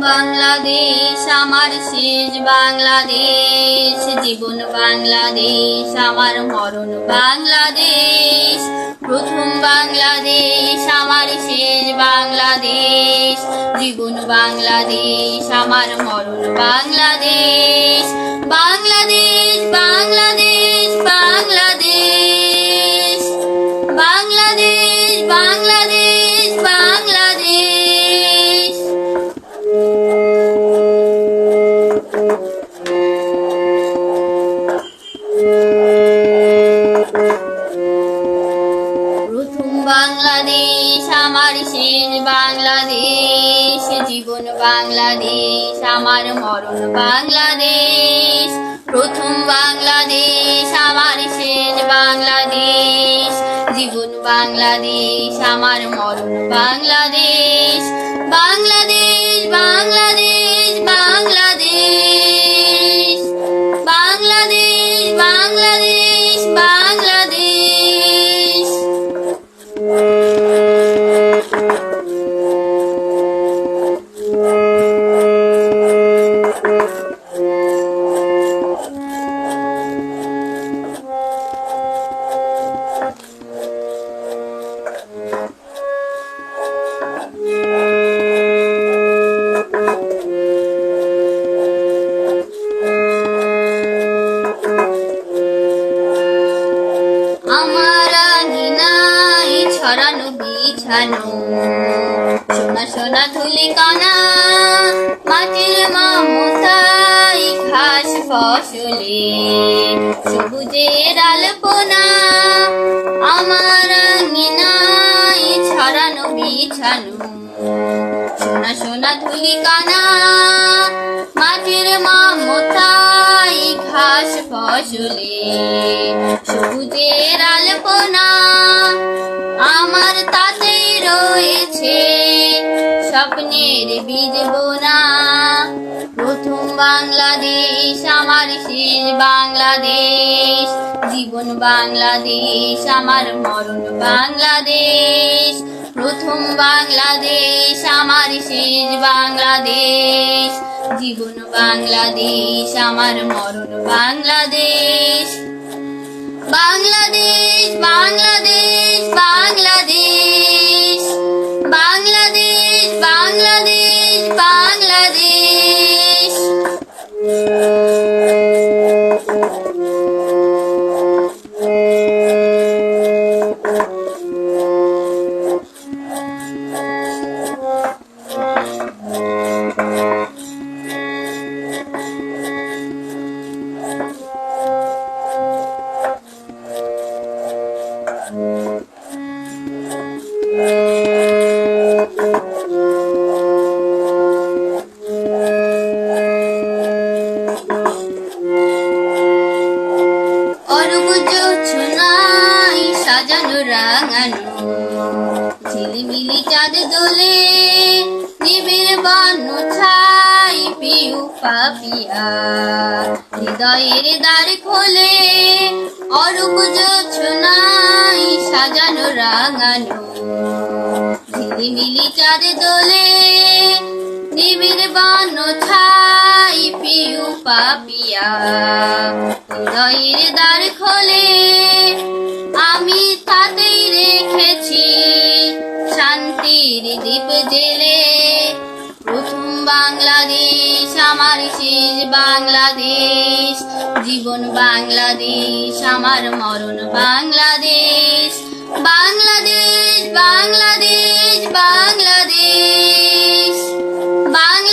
বাংলাদেশ আমার শেষ বাংলাদেশ, জীবন বাংলাদেশ আমার মরণ বাংলাদেশ। প্রথম বাংলাদেশ আমার শেষ বাংলাদেশ, জীবন বাংলাদেশ আমার মরণ বাংলাদেশ। বাংলাদেশ বাংলাদেশ বাংলাদেশ, বাংলাদেশ বাংলাদেশ বাংলাদেশ। প্রথম বাংলাদেশ আমার শেষ বাংলাদেশ, জীবন বাংলাদেশ আমার মরণ বাংলাদেশ। প্রথম বাংলাদেশ আমার শেষ বাংলাদেশ, জীবন বাংলাদেশ আমার মরণ বাংলাদেশ। বাংলাদেশ বাংলাদেশ বাংলাদেশ, বাংলাদেশ বাংলাদেশ বাংলাদেশ। আমার আঙিনায় ছড়ানো বিছানো সোনা সোনা ধুলি কানা, মাটির মমতায় ঘাস ফসলে সবুজের আলপনা। আমার আঙিনায় ছড়ানো বিছানো সোনা সোনা ধুলি কানা, মাটির মমতায় ঘাস ফসলে সবুজের আলপনা। আমার তাতেই রয়েছে স্বপ্নের বীজ বোনা। প্রথম বাংলাদেশ আমার শেষ বাংলাদেশ, জীবন বাংলাদেশ আমার মরণ বাংলাদেশ। প্রথম বাংলাদেশ আমার শেষ বাংলাদেশ, জীবন বাংলাদেশ আমার মরণ বাংলাদেশ। বাংলাদেশ বাংলাদেশ বাংলাদেশ, বাংলাদেশ বাংলাদেশ বাংলাদেশ। সাজানো রাঙানো ঝিলিমিলি চাঁদ দোলে, নিবিড় বন্য ছাই পিউ পাপিয়া হৃদয়ের দ্বার খোলে। অরূপ জোছনায় সাজানো রাঙানো ঝিলিমিলি চাঁদ দোলে, নিবিড় বন্য ছাই পিউ পাপিয়া হৃদয়ের দ্বার খোলে। আমি তাতেই রেখেছি শান্তির দীপ জেলে। প্রথম বাংলাদেশ আমার শেষ বাংলাদেশ, জীবন বাংলাদেশ আমার মরণ বাংলাদেশ। বাংলাদেশ বাংলাদেশ বাংলাদেশ, বাংলাদেশ।